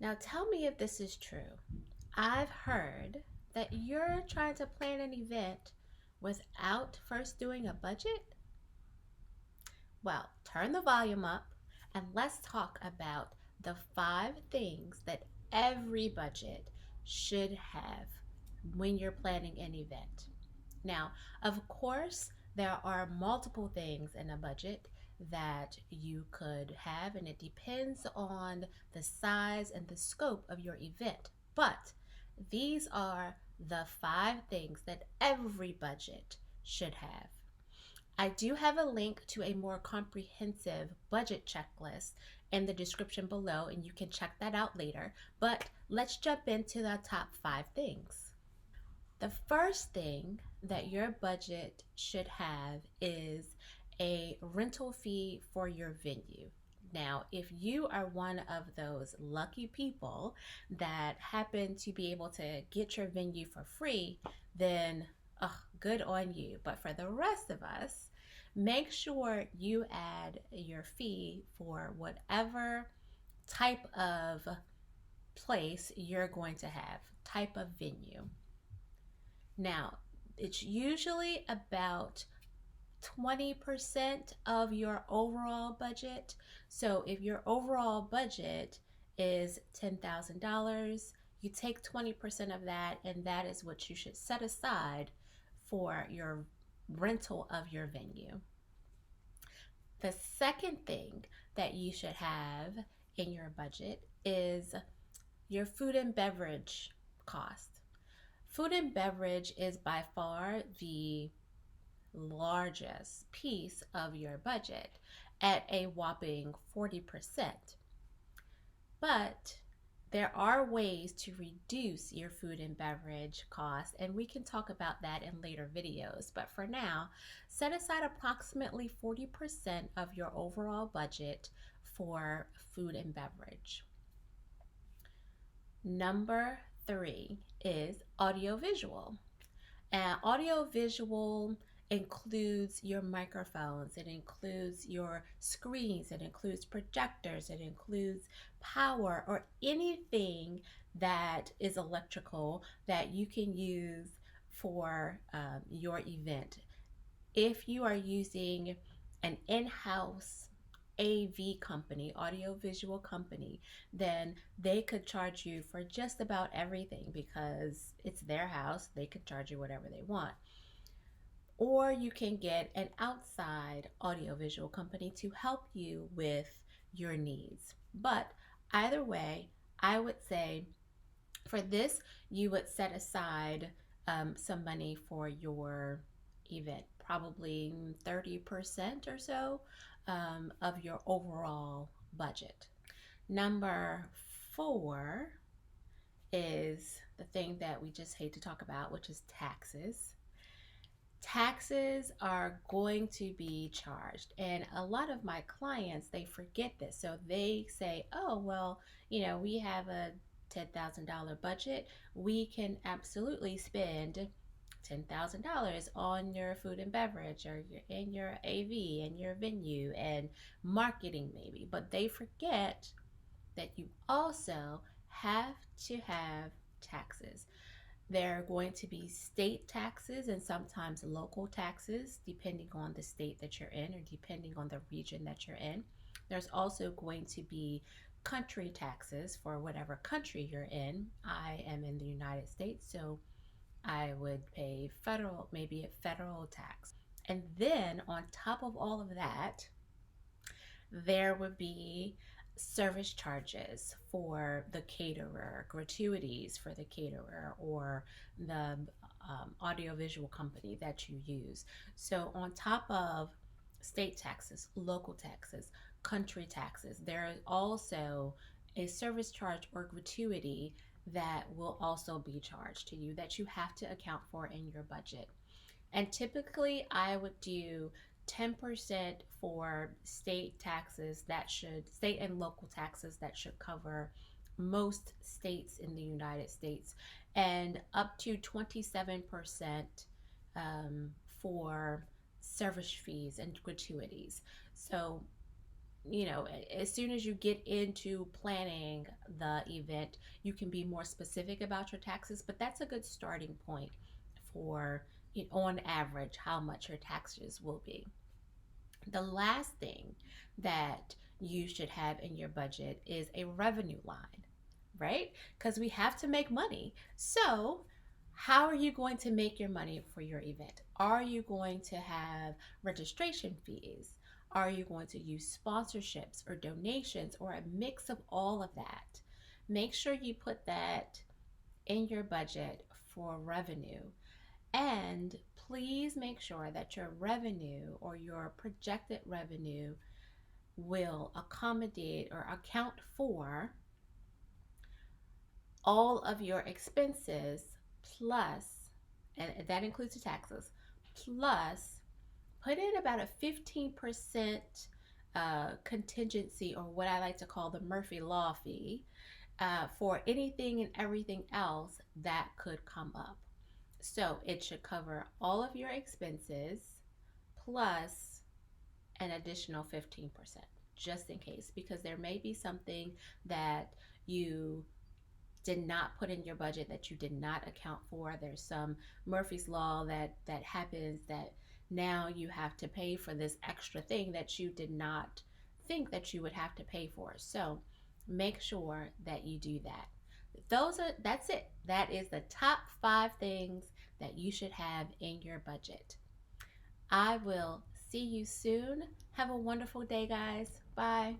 Now tell me if this is true. I've heard that you're trying to plan an event without first doing a budget. Well, turn the volume up and let's talk about the 5 things that every budget should have when you're planning an event. Now, of course, there are multiple things in a budget that you could have, and it depends on the size and the scope of your event. But these are the 5 things that every budget should have. I do have a link to a more comprehensive budget checklist in the description below, and you can check that out later. But let's jump into the top 5 things. The first thing that your budget should have is a rental fee for your venue. Now, if you are one of those lucky people that happen to be able to get your venue for free, then good on you. But for the rest of us, make sure you add your fee for whatever type of place you're going to have, type of venue. Now, it's usually about 20% of your overall budget. So if your overall budget is $10,000, you take 20% of that, and that is what you should set aside for your rental of your venue. The second thing that you should have in your budget is your food and beverage cost. Food and beverage is by far the largest piece of your budget at a whopping 40%. But there are ways to reduce your food and beverage costs, and we can talk about that in later videos. But for now, set aside approximately 40% of your overall budget for food and beverage. Number 3 is audiovisual. And audiovisual includes your microphones, it includes your screens, it includes projectors, it includes power or anything that is electrical that you can use for your event. If you are using an in-house AV company, audiovisual company, then they could charge you for just about everything because it's their house. They could charge you whatever they want. Or you can get an outside audiovisual company to help you with your needs. But either way, I would say for this, you would set aside some money for your event, probably 30% or so of your overall budget. Number 4 is the thing that we just hate to talk about, which is taxes. Taxes are going to be charged, and a lot of my clients, they forget this. So they say, oh well, we have a $10,000 budget, we can absolutely spend $10,000 on your food and beverage or in your AV and your venue and marketing maybe. But they forget that you also have to have taxes. There are going to be state taxes and sometimes local taxes, depending on the state that you're in or depending on the region that you're in. There's also going to be country taxes for whatever country you're in. I am in the United States, so I would pay federal, maybe a federal tax. And then on top of all of that, there would be service charges for the caterer, gratuities for the caterer, or the audiovisual company that you use. So, on top of state taxes, local taxes, country taxes, there is also a service charge or gratuity that will also be charged to you that you have to account for in your budget. And typically, I would do 10% for state and local taxes that should cover most states in the United States, and up to 27% for service fees and gratuities. So as soon as you get into planning the event, you can be more specific about your taxes, but that's a good starting point for, on average, how much your taxes will be. The last thing that you should have in your budget is a revenue line, right? Because we have to make money. So, how are you going to make your money for your event? Are you going to have registration fees? Are you going to use sponsorships or donations or a mix of all of that? Make sure you put that in your budget for revenue. And please make sure that your revenue or your projected revenue will accommodate or account for all of your expenses plus, and that includes the taxes, plus put in about a 15% contingency, or what I like to call the Murphy Law fee, for anything and everything else that could come up. So it should cover all of your expenses plus an additional 15%, just in case, because there may be something that you did not put in your budget that you did not account for. There's some Murphy's Law that happens that now you have to pay for this extra thing that you did not think that you would have to pay for. So make sure that you do that. That's it. That is the top 5 things that you should have in your budget. I will see you soon. Have a wonderful day, guys. Bye.